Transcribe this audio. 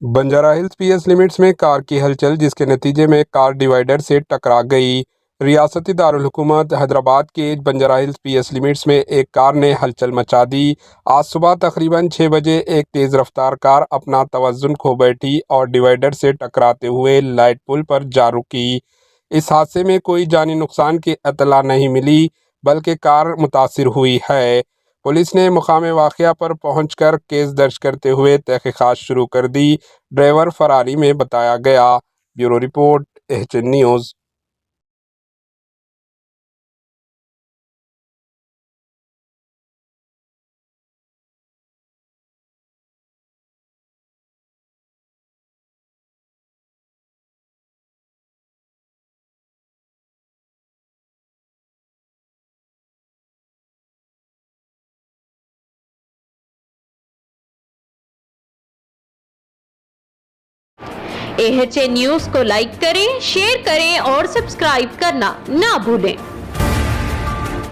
Banjara hills PS limits में car की हलचल, जिसके नतीजे में कार डिवाइडर से टकरा गई। रियासती दारुल हुकूमत हैदराबाद के बंजारा हिल्स पीएस लिमिट्स में एक कार ने हलचल मचा दी। आज सुबह तकरीबन 6 बजे एक तेज़ रफ्तार कार अपना तवज़ुन खो बैठी और डिवाइडर से टकराते हुए लाइट पुल पर जा रुकी। इस हादसे में कोई जानी नुकसान की इत्तला नहीं मिली, बल्कि कार मुतासिर हुई है। पुलिस ने मुकाम वाक़या पर पहुंचकर केस दर्ज करते हुए तहकीकात शुरू कर दी। ड्राइवर फरारी में बताया गया। Bureau report, HN news. AHA news को लाइक करें, शेयर करें और सब्सक्राइब करना ना भूलें।